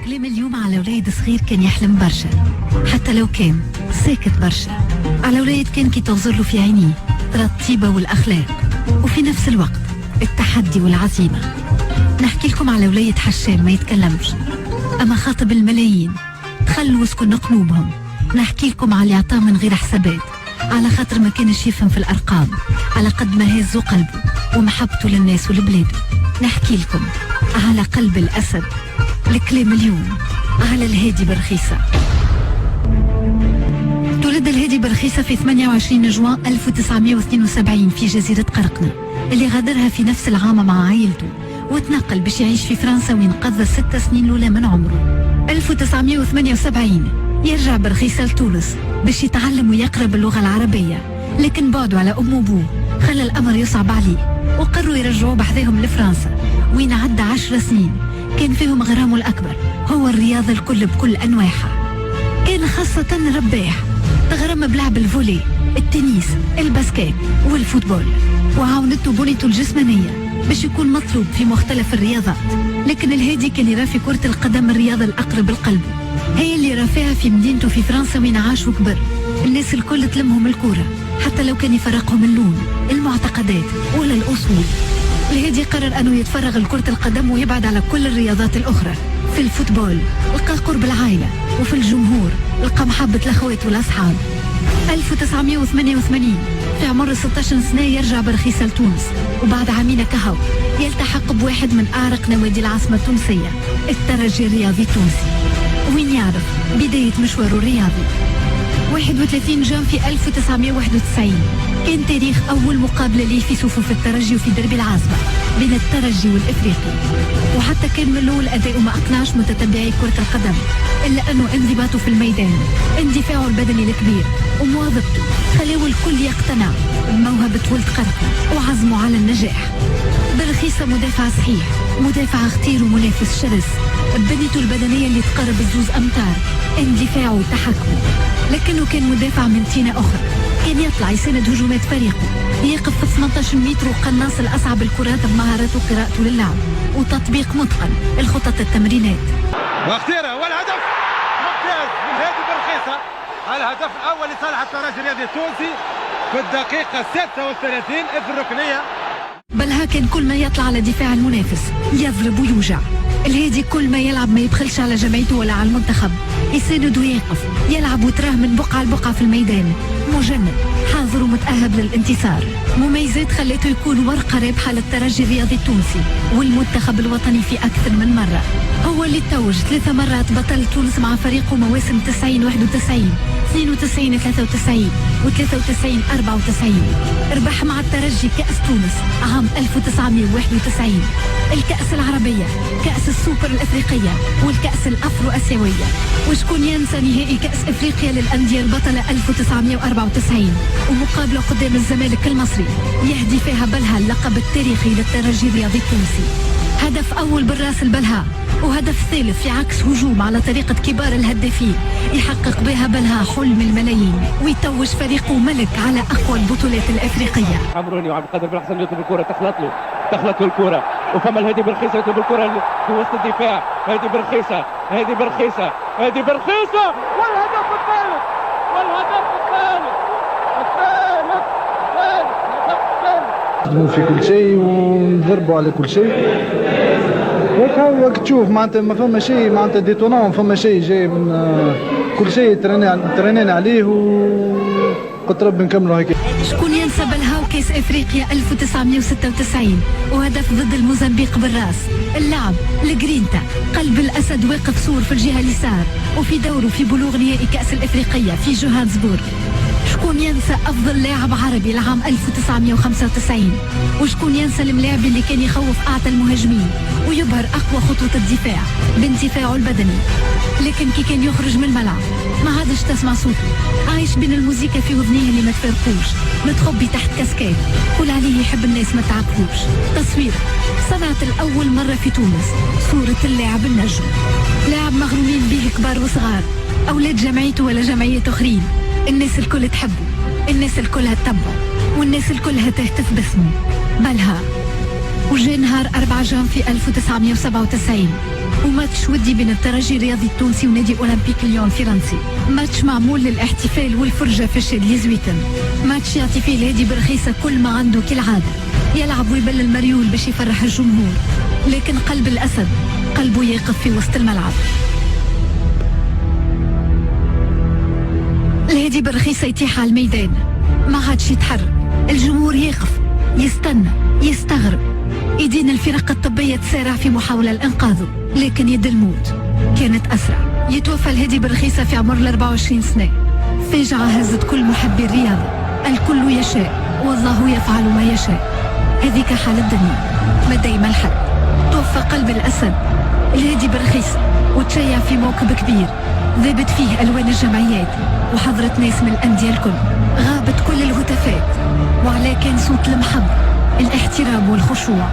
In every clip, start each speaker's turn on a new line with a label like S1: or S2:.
S1: كلام اليوم على ولاد صغير كان يحلم برشا، حتى لو كان ساكت برشا. على ولاد كان كي تنظر له في عينيه ترى الطيبة والأخلاق، وفي نفس الوقت التحدي والعزيمة. نحكي لكم على ولاية حشام ما يتكلمش، أما خاطب الملايين تخلوا وسكن قلوبهم. نحكي لكم على اللي عطاه من غير حسابات، على خاطر ما كانش يفهم في الأرقام، على قد ما هزوا قلبه ومحبته للناس والبلاد. نحكي لكم على قلب الأسد. الكلام اليوم على الهادي برخيصة. تولد الهادي برخيصة في 28 جوان 1972 في جزيرة قرقنة، اللي غادرها في نفس العام مع عائلته وتنقل باش يعيش في فرنسا وين قضى 6 سنين الأولى من عمره. 1978 يرجع برخيصة لتونس باش يتعلم ويقرأ باللغة العربية، لكن بعده على أمه وأبوه خلى الأمر يصعب عليه، وقرروا يرجعوه بحذاهم لفرنسا وين عدى 10 سنين كان فيهم غرامه الأكبر هو الرياضة الكل بكل أنواعها. كان خاصة رباح، تغرم بلعب الفولي، التنس، الباسكيت والفوتبول، وعاونته بنيته الجسمانية باش يكون مطلوب في مختلف الرياضات. لكن الهادي كان يرى في كرة القدم الرياضة الأقرب لقلبه، هي اللي رافعها في مدينته في فرنسا وين عاش وكبر. الناس الكل تلمهم الكورة حتى لو كان يفرقهم اللون، المعتقدات ولا الأصول. الهادي قرر أنه يتفرغ لكرة القدم ويبعد على كل الرياضات الأخرى. في الفوتبول لقى قرب العائلة، وفي الجمهور لقى محبة الأخوات والأصحاب. 1988 في عمر 16 سنة يرجع برخيصة لتونس، وبعد عامين كهو يلتحق بواحد من أعرق نوادي العاصمة التونسية، الترجي الرياضي التونسي، وين يعرف بداية مشواره الرياضي. 31 جان في 1991 كان تاريخ أول مقابلة ليه في صفوف الترجي وفي دربي العاصمة بين الترجي والإفريقي. وحتى كان من الأول أداؤه ما أقنعش متتبعي كرة القدم، إلا أنه انضباطه في الميدان، اندفاعه البدني الكبير ومواظبته خلاو الكل يقتنع بموهبة ولد قرقنة وعزمه على النجاح. برخيصة مدافع صحيح، مدافع اختير ومنافس شرس، بنيته البدنية اللي تقرب 2 أمتار، اندفاعه وتحكمه. لكنه كان مدافع من تينة أخرى، كان يطلع يساند هجومات فريقه، يقف في 18 متر وقناص الأصعب الكرات بمهارته وقراءته للعب وتطبيق متقن الخطط التمرينات.
S2: واختيره والهدف ممتاز من هادي برخيصة، الهدف الأول لصالح الترجي الرياضي التونسي في الدقيقة 36 في الركنية.
S1: بلها كان كل ما يطلع على دفاع المنافس يضرب ويوجع. الهادي كل ما يلعب ما يبخلش على جمعيته ولا على المنتخب، يساند ويقف، يلعب وتراه من بقعة لبقعة في الميدان، مجند حاضر ومتأهب للانتصار. مميزات خلته يكون ورقة رابحة للترجي الرياضي التونسي والمنتخب الوطني في أكثر من مرة. هو اللي توج 3 مرات بطل تونس مع فريقه مواسم 90 91 92 93 و93 94. ربح مع الترجي كأس تونس عام 1991، الكأس العربية، كأس السوبر الأفريقية والكأس الأفرو أسيوية. وشكون ينسى نهائي كأس أفريقيا للأندية البطلة 1994 ومقابلة قدام الزمالك المصري يهدي فيها بلها اللقب التاريخي للترجي الرياضي التونسي. هدف أول بالراس البلها، وهدف ثالث في عكس هجوم على طريقة كبار الهدافين يحقق بها بلها حلم الملايين ويتوج فريقه ملك على أقوى البطولات الأفريقية.
S3: عمروني وعبد القادر بن حسن يطلب الكرة، تخلط له الكرة، وفما الهادي برخيصة يطلب الكرة في وسط الدفاع. هادي برخيصة والهدف الثالث
S4: في كل شيء ونضربوا على كل شيء. وقت تشوف معناتها ما فما شيء معناتها ديتونون، فما شيء جاي من كل شيء ترينينا عليه وقلت ربي نكملوا هيك.
S1: شكون ينسى بلهاو كاس افريقيا 1996 وهدف ضد الموزمبيق بالراس. اللاعب الجرينتا قلب الاسد واقف صور في الجهه اليسار وفي دوره في بلوغ نهائي كاس الافريقيه في جوهانسبورغ. شكون ينسى أفضل لاعب عربي لعام 1995؟ وشكون ينسى الملاعب اللي كان يخوف أعتى المهاجمين ويبهر أقوى خطوط الدفاع بانتفاعه البدني؟ لكن كي كان يخرج من الملعب ما عادش تسمع صوته، عايش بين الموسيقى في وذنيه اللي ما تفارقوش، متخبي تحت كاسكات، كل عليه يحب الناس ما تعرفوش. تصوير صنعت الأول مرة في تونس صورة اللاعب النجم، لاعب مغرومين به كبار وصغار، أولاد جمعيته ولا جمعيات أخرين. الناس الكل تحبه، الناس الكلها تتبعه، والناس الكلها تهتف باسمه. بلها وجاء نهار 4 جان في 1997 وماتش ودي بين الترجي الرياضي التونسي ونادي أولمبيك ليون الفرنسي، ماتش معمول للاحتفال والفرجة في الشادلي زويتن، ماتش يعطي فيه الهادي برخيصة كل ما عنده كالعادة، يلعب ويبلل مريول باش يفرح الجمهور، لكن قلب الأسد قلبه يقف في وسط الملعب. الهادي برخيصة يتيح على الميدان، ما عادش يتحرك، الجمهور يقف يستنى يستغرب، ايدين الفرق الطبية تسارع في محاولة لإنقاذه، لكن يد الموت كانت أسرع. يتوفى الهادي برخيصة في عمر 24 سنة. فاجعة هزت كل محبي الرياضة، الكل يشاء والله يفعل ما يشاء، هذيك حال الدنيا ما دايما الحق. توفى قلب الأسد الهادي برخيصة وتشيع في موكب كبير ذابت فيه ألوان الجمعيات وحضرت ناس من الأندية الكل، غابت كل الهتافات وعلى كان صوت المحبة الاحترام والخشوع.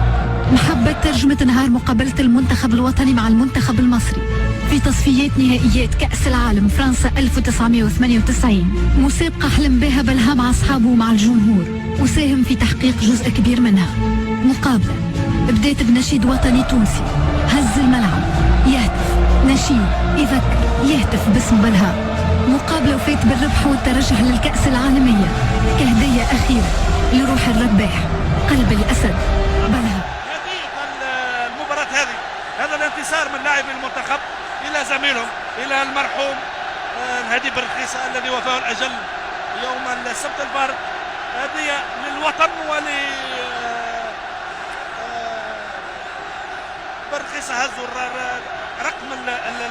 S1: محبة ترجمة نهار مقابلة المنتخب الوطني مع المنتخب المصري في تصفيات نهائيات كأس العالم فرنسا 1998، مسابقة حلم بها بلها مع أصحابه ومع الجمهور وساهم في تحقيق جزء كبير منها. مقابلة بدأت بنشيد وطني تونسي هز الملعب يهتف نشيد يذكر يهتف باسم بلها. مقابلة وفات بالربح والترشح للكأس العالمية كهدية أخيرة لروح الرباح قلب الأسد بلها.
S5: المباراة هذه هذا الانتصار من لاعبي المنتخب إلى زميلهم إلى المرحوم الهادي برخيصة الذي وفاه الأجل يوم السبت البارد، هدية للوطن ول برخيصة هزوا رقم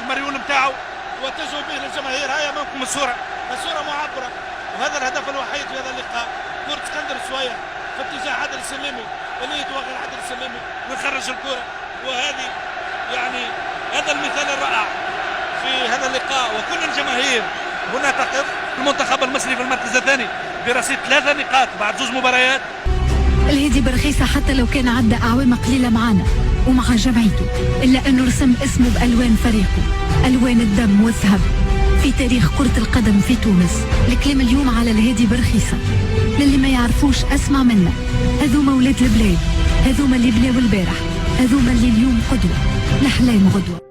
S5: المريول نتاعو واتجهوا به للجماهير. هاي امامكم الصورة معبرة، وهذا الهدف الوحيد في هذا اللقاء، كرة اسكندر سوية في اتجاه عادل السليمي اللي يتوغل عادل السليمي ويخرج الكرة، وهذه يعني هذا المثال الرائع في هذا اللقاء. وكل الجماهير هنا تقف. المنتخب المصري في المركز الثاني برصيد 3 نقاط بعد 2 مباريات.
S1: الهادي برخيصة حتى لو كان عدى أعوام قليلة معنا ومع جمعيته إلا أنه رسم اسمه بألوان فريقه، ألوان الدم والذهب في تاريخ كرة القدم في تونس. الكلام اليوم على الهادي برخيصة للي ما يعرفوش أسمع منا، هذوما ولاد البلاد، هذوما اللي بناو البارح، هذوما اللي اليوم قدوة الأحلام غدوة.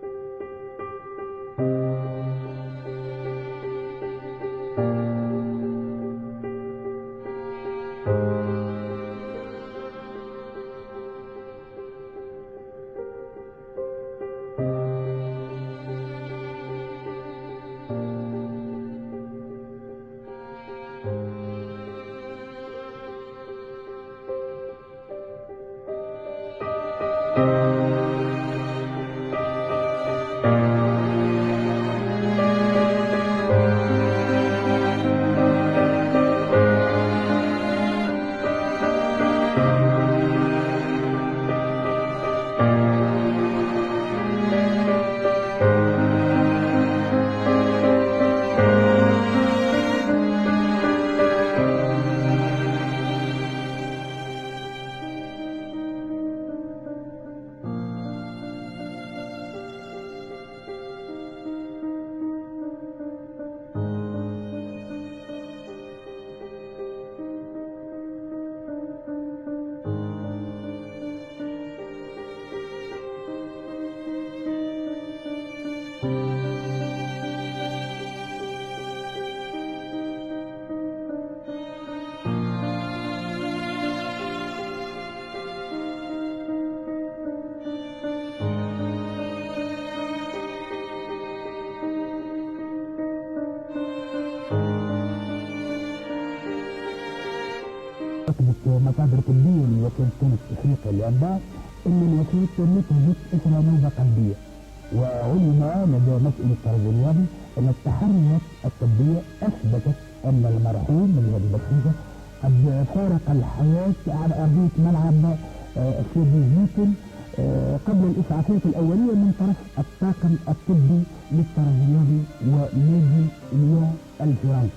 S6: مصادر طبية لوكالة تونس إفريقيا لأنباء أن الوفاة نتجت إثر نوبة قلبية، وعلم لدى مسؤول الطرد الرياضي أن التحريات الطبية أثبتت أن المرحوم الهادي برخيصة قد فارق الحياة على أرضية ملعب الشادلي زويتن قبل الإسعافات الأولية من طرف الطاقم الطبي للطرد الرياضي ونادي ليون الفرنسي.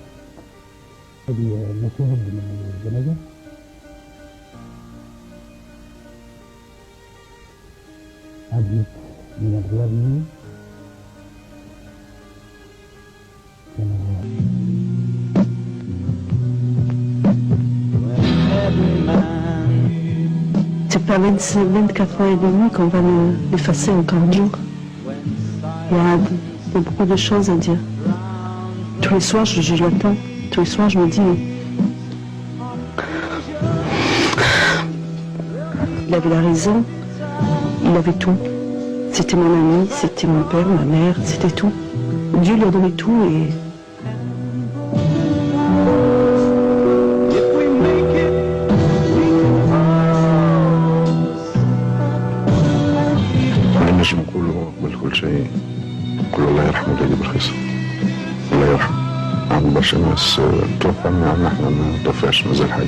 S6: هذه مشاهد من الجنازة. عديد من الرياضيين
S7: C'est pas 24 ans et demi qu'on va l'effacer encore un jour. Il y a beaucoup de choses à dire. Tous les soirs, je l'attends. Tous les soirs, je me dis, il avait la raison, il avait tout. C'était mon ami, c'était mon père, ma mère, c'était tout. Dieu lui a donné tout et...
S8: نجم نقولوا قبل كل شيء نقول الله يرحم الهادي بالخيص. الله يرحم. عم برشا ناس توفى من احنا ما توفاش مازال حي.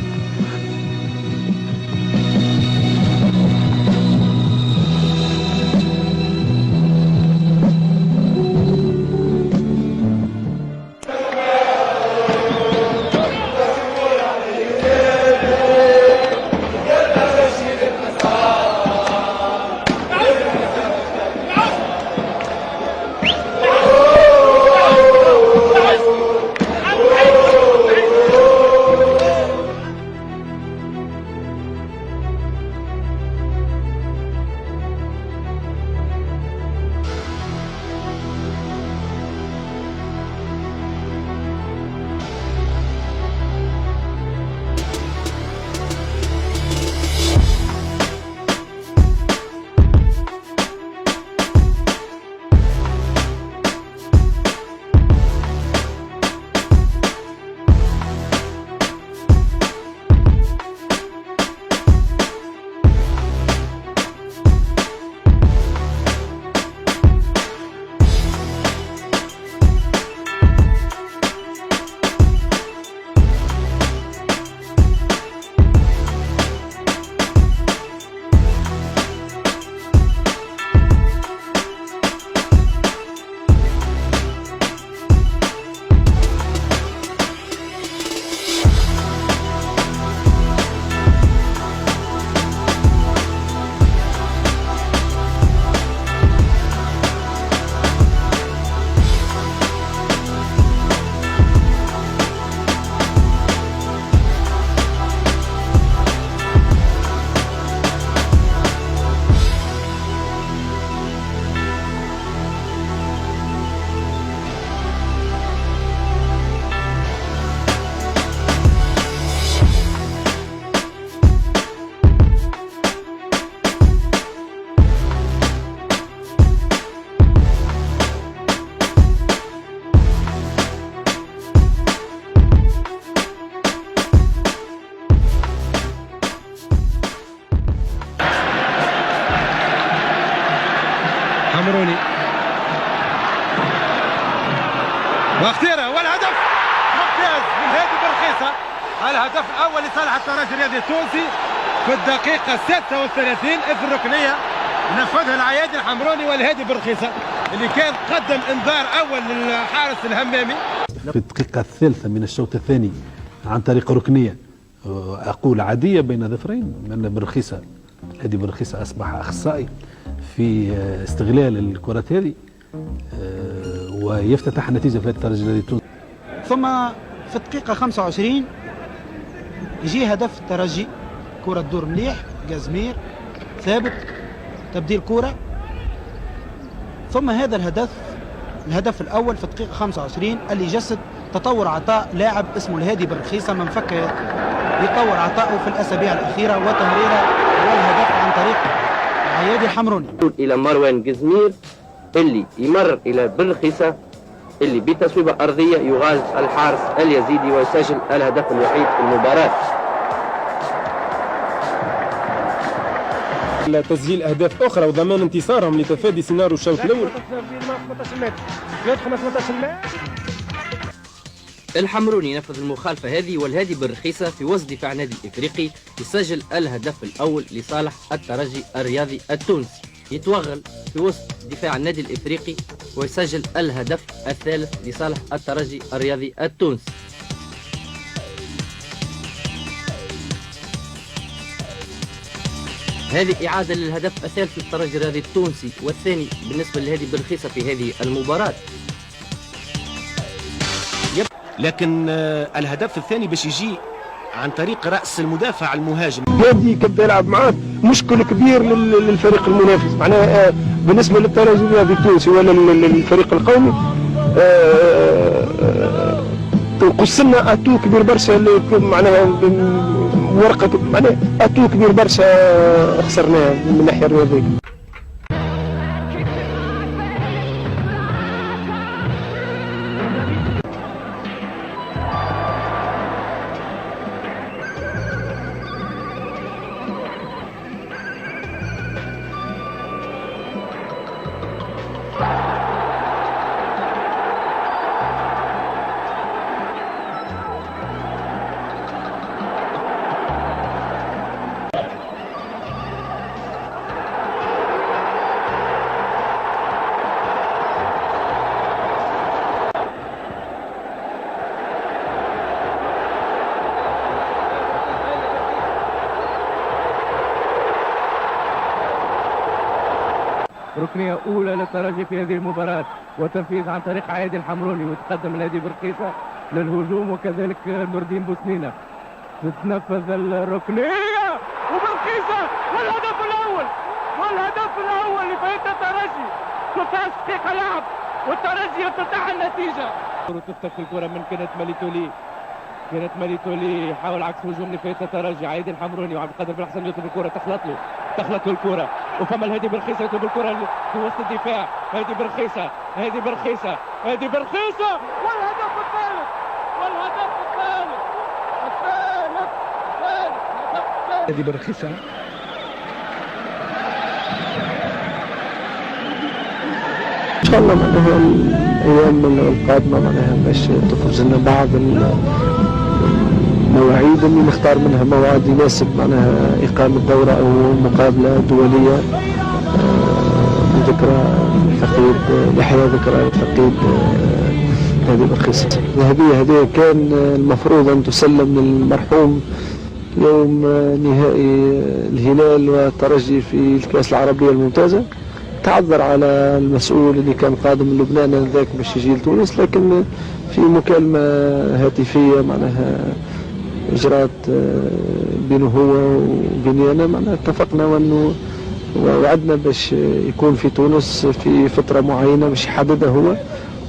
S2: حمروني واختيره والهدف ممتاز من هادي برخيصة. الهدف الأول لصالح الترجي الرياضي التونسي في الدقيقة 36 في الركنية نفذها العيادي الحمروني والهادي برخيصة اللي كان قدم انذار أول للحارس الهمامي.
S9: في الدقيقة الثالثة من الشوط الثاني عن طريق ركنية أقول عادية بين ظفرين، لأن برخيصة الهادي برخيصة أصبح أخصائي في استغلال الكرات هذه ويفتتح النتيجة في الترجي الرياضي التونسي.
S10: ثم في الدقيقة 25 يجي هدف الترجي، كرة تدور مليح، جازمير ثابت تبديل كرة، ثم هذا الهدف الأول في الدقيقة 25 اللي يجسد تطور عطاء لاعب اسمه الهادي برخيصة من فك يطور عطائه في الأسابيع الأخيرة وتمريره والهدف عن طريق العيادي الحمروني.
S11: إلى مروان جزمير اللي يمر إلى برخيصة اللي بتصويبة أرضية يغاز الحارس اليزيدي ويسجل الهدف الوحيد في المباراة.
S12: تسجيل أهداف أخرى وضمان انتصارهم لتفادي سيناريو الشوط الأول.
S11: الحمروني ينفذ المخالفة هذه والهادي بالرخيصة في وسط دفاع النادي الإفريقي يسجل الهدف الأول لصالح الترجي الرياضي التونسي، يتوغل في وسط دفاع النادي الإفريقي ويسجل الهدف الثالث لصالح الترجي الرياضي التونسي. هذه إعادة للهدف الثالث للترجي الرياضي التونسي والثاني بالنسبة للهادي بالرخيصة في هذه المباراة.
S13: لكن الهدف الثاني باش يجي عن طريق رأس المدافع المهاجم.
S12: هادي كان يلعب معاه مشكل كبير للفريق المنافس، معناها بالنسبه للترجي الرياضي التونسي ولا للفريق القومي تنقص لنا اتو كبير برشا معناها ورقه معناها اتو كبير برشا خسرناه من الناحيه الرياضيه.
S3: ركنية أولى للترجي في هذه المباراة وتنفيذ عن طريق عادل حمروني وتقدم الهادي برقيصة للهجوم وكذلك نور الدين بوسنينة تتنفذ الركنية وبرقيصة والهدف الأول لفريق الترجي 13 دقيقة لعب والترجي يفتتح النتيجة. وتفتك الكرة من كانت ماليتولي يحاول عكس هجوم لفريق الترجي عادل حمروني وعبد القادر بن حسن يطلب الكرة تخلط له الكرة وفما الهادي برخيصة يطلب الكرة في وسط الدفاع. هادي برخيصة والهدف الثالث
S12: هادي برخيصة ان شاء الله معناها الايام القادمه معناها باش تخرج لنا بعض المواعيد اللي نختار منها موعد يناسب معناها اقامه دوره او مقابله دوليه بذكرى الفقيد لحياه ذكرى الفقيد هادي برخيصة. الذهبيه هذه كان المفروض ان تسلم للمرحوم يوم نهائي الهلال والترجي في الكاس العربيه الممتازه. تعذر على المسؤول اللي كان قادم من لبنان ذاك باش يجي لتونس، لكن في مكالمة هاتفية معناها إجرات بينه هو وبيني أنا معناها اتفقنا ووعدنا باش يكون في تونس في فترة معينة باش يحددها هو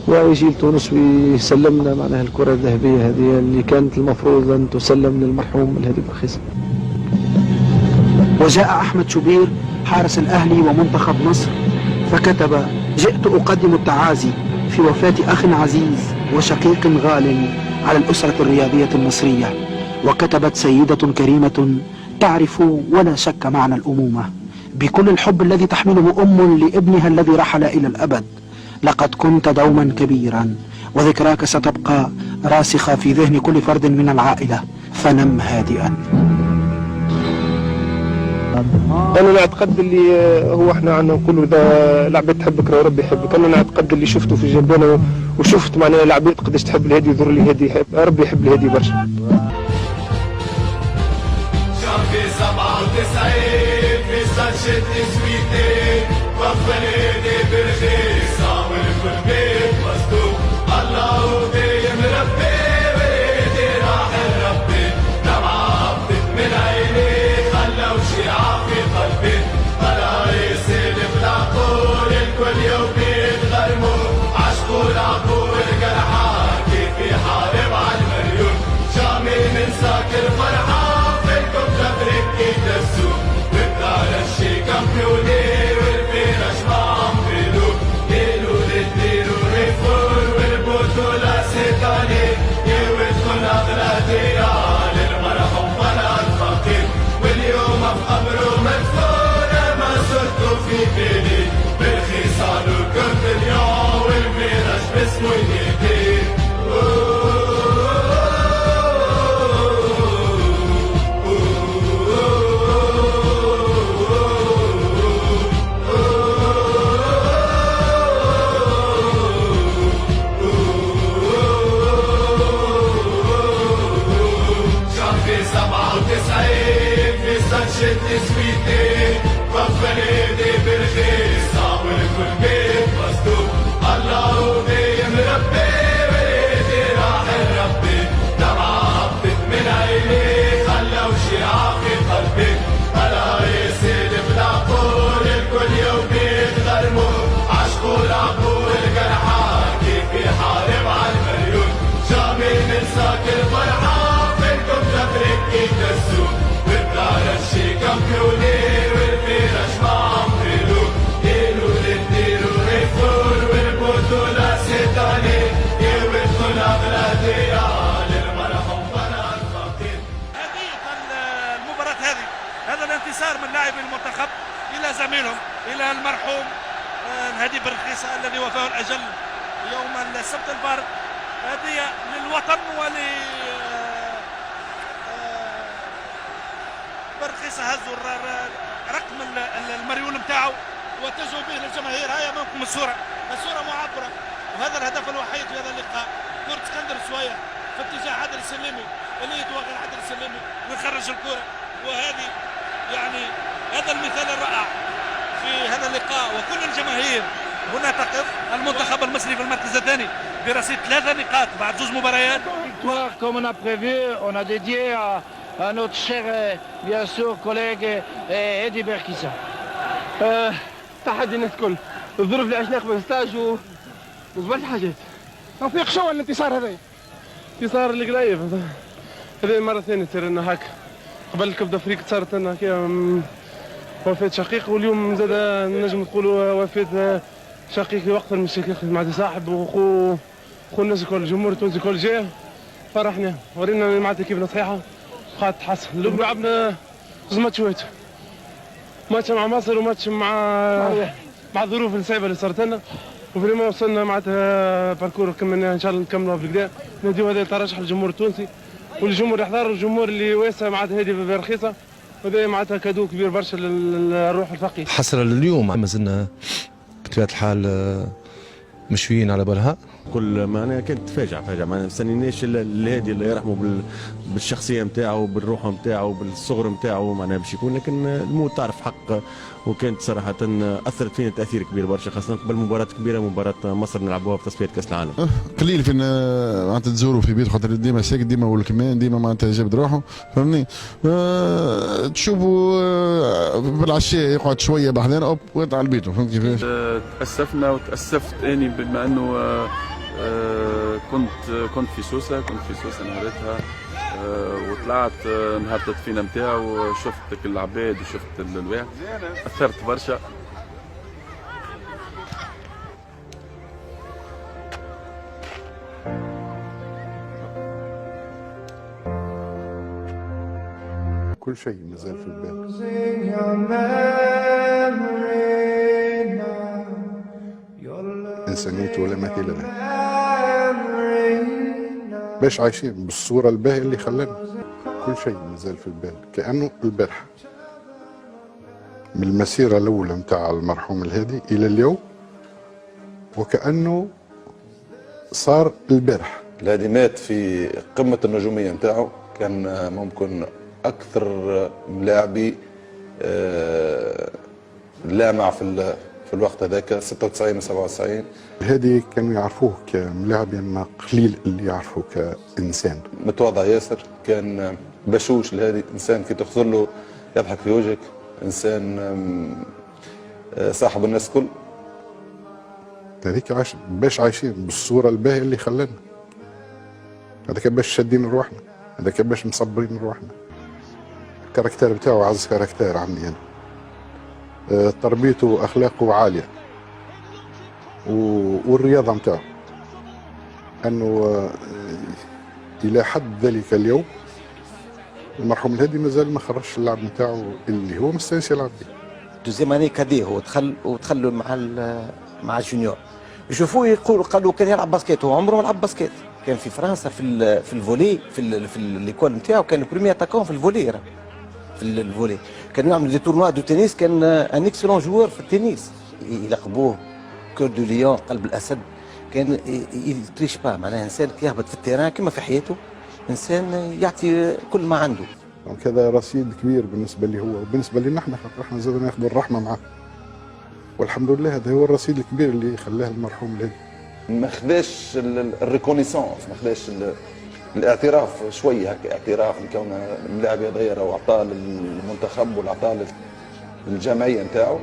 S12: ويجي لتونس ويسلمنا معناها الكرة الذهبية هذه اللي كانت المفروض أن تسلم للمرحوم الهادي برخيصة.
S14: وجاء أحمد شوبير حارس الأهلي ومنتخب مصر فكتب: جئت أقدم التعازي في وفاة أخ عزيز وشقيق غال على الأسرة الرياضية المصرية. وكتبت سيدة كريمة تعرف ولا شك معنى الأمومة بكل الحب الذي تحمله أم لابنها الذي رحل إلى الأبد. لقد كنت دوما كبيرا وذكراك ستبقى راسخة في ذهن كل فرد من العائلة، فنم هادئا.
S12: انا نعتقد اللي هو احنا عندنا نقولوا اذا لعبت تحبك راه ربي يحبك. انا نعتقد اللي شفته في الجبانه وشفت معناها لعبت قداش تحب الهادي ويظهر لي هادي ربي يحب الهادي برشا.
S15: في 97 في سانشيت سويتي وقف الهادي برخيصة والكل بيت مصدوق الله دايم ربي وليدي راح ربي دمعة عبدت من عيني خلوا شيعة في قلبي طلع يسلم العقول الكل يوم يتغرموا عشقوا العقول الجرحى كيف يحارب على المليون شامي من ساكر فرحة في الكتلة بركي السوق بتدار الشي كامبيوني والبيرش ما عم بيلو ديلو للديلو ريفور والبطولة ستاني يودخل أغلى ديال المرحوم بلد فقير واليوم في قبره مدفون ما صرتوا في بالي بالخصال وكرد اليوم والبيرش باسمه ينادي. شد سويتي وقف الهادي برخيصة والكل بيت مصدوق الله دايم ربي
S5: لاعبي المنتخب الى زميلهم الى المرحوم الهادي برخيصة الذي وفاه الاجل يوم السبت البارد. هدية للوطن ول برخيصة هزوا رقم المريول نتاعو واتجهوا به للجماهير. هاي امامكم الصورة معبرة، وهذا الهدف الوحيد في هذا اللقاء. كرة اسكندر سوية في اتجاه عادل السلمي اللي يتوغل عادل السلمي ويخرج الكرة، وهذه يعني هذا المثال الرائع في هذا اللقاء. وكل الجماهير هنا تقف. المنتخب المصري في المركز الثاني برصيد 3 نقاط بعد 2 مباريات.
S16: Comme on a prévu, on a dédié à notre cher, bien sûr, collègue Eddy Berkissa.
S3: تحدي الناس الكل، الظروف اللي عشناها قبل الستاج وزبط حاجات. توفيق شو الانتصار هذا؟ انتصار القريب هذه المرة الثانية تصير لنا هكا. قبل كأس أفريقيا صارت لنا هكا وفاة شقيق، واليوم زاد نجم نقولوا وفاة شقيق وقت من الشقيق مع صاحب وخو الناس الكل، الجمهور التونسي الكل جاء فرحنا ورينا معناتها كيف صحيحة قاعد تحسن. اليوم لعبنا 2 ماتشات، ماتش مع مصر وماتش مع الظروف الصعيبة اللي صارت لنا، وفريما وصلنا معناتها باركور كملنا ان شاء الله نكملوها بالكدا. نديو هذا ترشح للجمهور التونسي والجمهور اللي حضر والجمهور اللي واسع معناتها هذه برخيصة، وهذا معناتها كادو كبير برشا للروح الفقيه.
S17: حسرة لليوم ما زلنا بطبيعة الحال مشويين على بالها.
S18: كل معناها كانت فاجعة ما نستنيناش الهادي الله يرحمه بالشخصية نتاعو بالروح نتاعو بالصغر نتاعو معناها باش يكون، لكن الموت تعرف حق، وكانت صراحة أثرت فينا تأثير كبير برشا، خاصة قبل مباراة كبيرة مباراة مصر نلعبوها في تصفية كأس العالم.
S8: قليل فين معناتها تزوروا في بيت خاطر ديما ساكت ديما والكمان ديما معناتها جابد روحه فهمني. تشوفوا بالعشاء يقعد شوية بحذانا أوب ويطلع على بيته، فهمت كيفاش؟
S19: تأسفنا وتأسفت أني بما أنه كنت في سوسة نهارتها، وطلعت نهار التدفينة نتاعو وشفت العباد وشفت الواحد، أثرت برشا.
S8: كل شيء مازال في البال. إنسانيته ولا مثيل لها، باش عايشين بالصورة الباهية اللي خلانا. كل شيء مازال في البال كأنه البارحة، من المسيرة الأولى متاع المرحوم الهادي إلى اليوم وكأنه صار البارحة.
S20: الهادي مات في قمة النجومية متاعه، كان ممكن أكثر لاعبي لامع في الوقت هذاك 96 و 97.
S8: الهادي كانوا يعرفوه كملاعب، يعني قليل اللي يعرفوه كإنسان.
S20: متواضع ياسر، كان بشوش الهادي، إنسان كي تخزر له يضحك في وجهك، إنسان صاحب الناس كل.
S8: هذيك باش عايشين بالصورة الباهية اللي خلانا. هذاك باش شادين روحنا، هذاك باش مصبرين روحنا. الكاركتير بتاعه عز كاركتير عندي أنا. تربيته واخلاقه عاليه والرياضه نتاعو، انه الى حد ذلك اليوم المرحوم الهادي مازال ما خرجش اللعب نتاعو اللي هو مستانس يلعب به.
S21: دوزيام اني كادي هو دخل مع الجونيور، يشوفوه يقولوا قالوا كان يلعب باسكيت، هو عمره ما لعب باسكيت. كان في فرنسا في الفولي في ليكول نتاعو، كان بريمي اتاكون في الفولي. في الفولي كانوا يعملوا دي تورنوا دو تنس، كان ان اكسلون جوور في التنس، يلقبوه كور دو ليون قلب الاسد. كان يتريش با، معناها انسان يهبط في التيران كما في حياته، انسان يعطي كل ما عنده.
S8: دونك هذا رصيد كبير بالنسبه لي هو وبالنسبه لنا احنا، خاطر احنا زاد ناخذ الرحمه معاه، والحمد لله هذا هو الرصيد الكبير اللي خلاه المرحوم الهادي.
S20: ما خذاش الريكونيسونس، ما خذاش الاعتراف شويه هكا، اعتراف من كونه لاعب يضير واعطاه للمنتخب واعطاه للجمعيه نتاعو.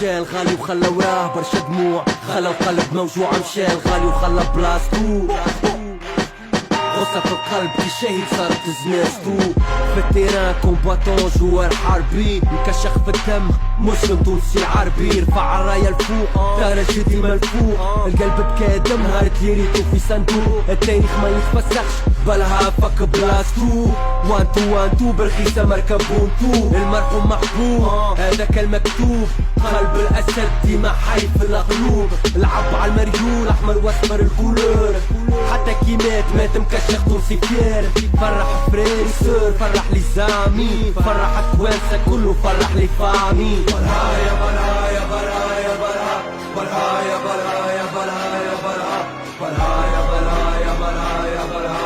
S4: مشى الغالي وخلى وراه برشا دموع، خلى القلب موجوع مشى الغالي وخلى بلاصتو، غصة في القلب كي شهيد صارت زنازتو، في التيران كومباتون جوار حاربي، مكشخ في الدم مسلم تونسي عربي، رفع الراية الفوق ترجي ديما الفوق، القلب بكى دم نهار تليريتو في صندوق، التاريخ ما يتفسخش بلها فك بلاصتو، وان تو وان تو برخيصة مركب بونتو، المرحوم محبوب هذاك المكتوب، قلب الأسد ديما حي في القلوب، العب على المريول أحمر وأسمر الكولور، حتى كي مات مكشخ تونسي فير، فرح فريري سور، فرح لي زامي، فرح التوانسة كله، فرح لي فامي.
S15: برهايا برهايا برهايا برها برهايا برهايا برهايا برها برهايا برهايا برهايا برها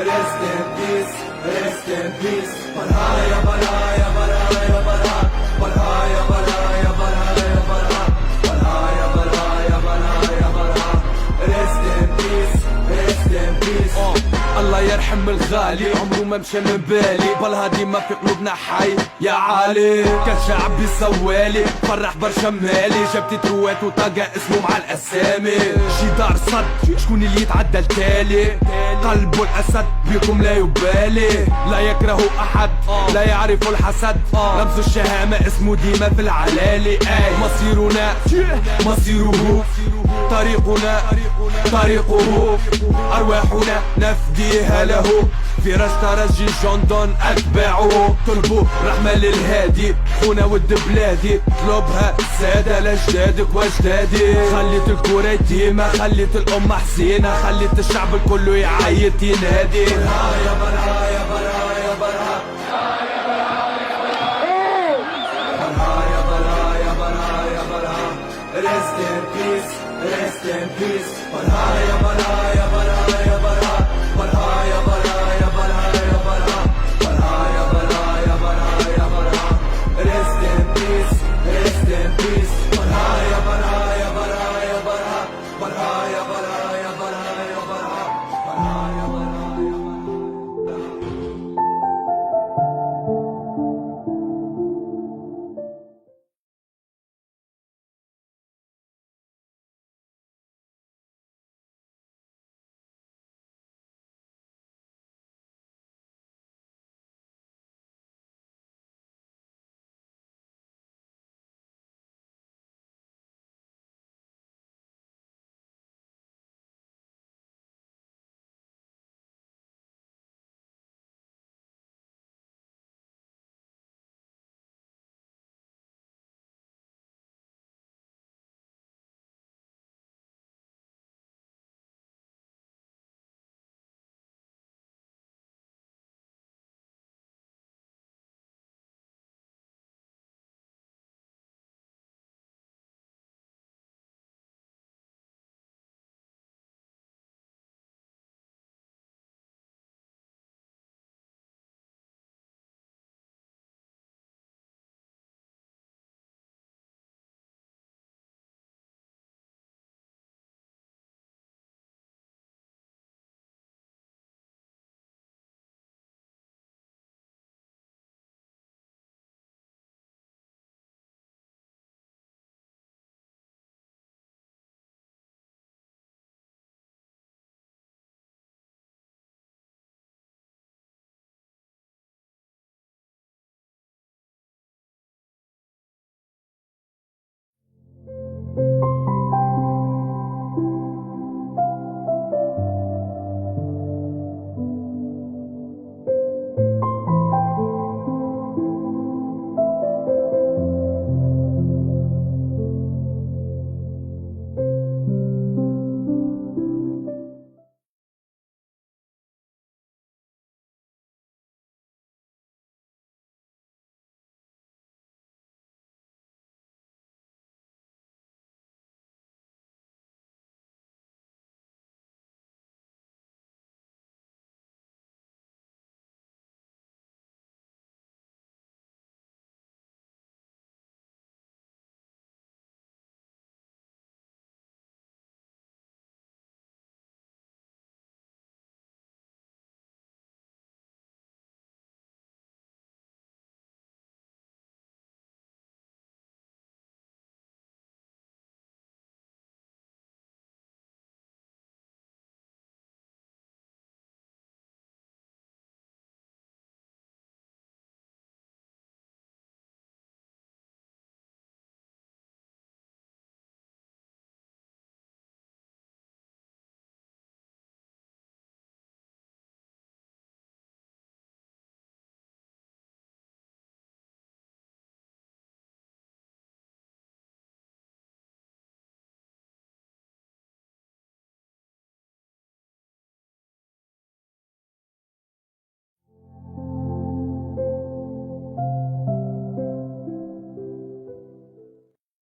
S15: rest in peace rest in peace برهايا برهايا برهايا برها برهايا برهايا برهايا برها برهايا برهايا برهايا برها rest in peace rest in peace.
S4: الله يرحم الغالي عمره ما مشى من بالي، بالها ديما في قلوبنا حي يا عالي، كان شعبي سوالي فرح برشا مالي، جبت تروات وطاقة اسمه مع الاسامي، شي دار صد شكون اللي يتعدى التالي، قلبه الاسد بكم لا يبالي، لا يكره احد لا يعرف الحسد، رمز الشهامة اسمه ديما في العلالي، مصيرنا مصيره، طريقنا طريقه، ارواحنا نفديها له، فراش ترجي جندون اتباعه، طلبوا رحمة للهادي خونا ود بلادي، طلبها السادة لاجدادك واجدادي، خليت الكورة ديما، خليت الأمة حسينة، خليت الشعب الكل يعيط ينادي.
S15: برهايا برهايا برهايا برها برهايا برهايا برهايا برها rest in peace rest in peace برهايا برهايا برهايا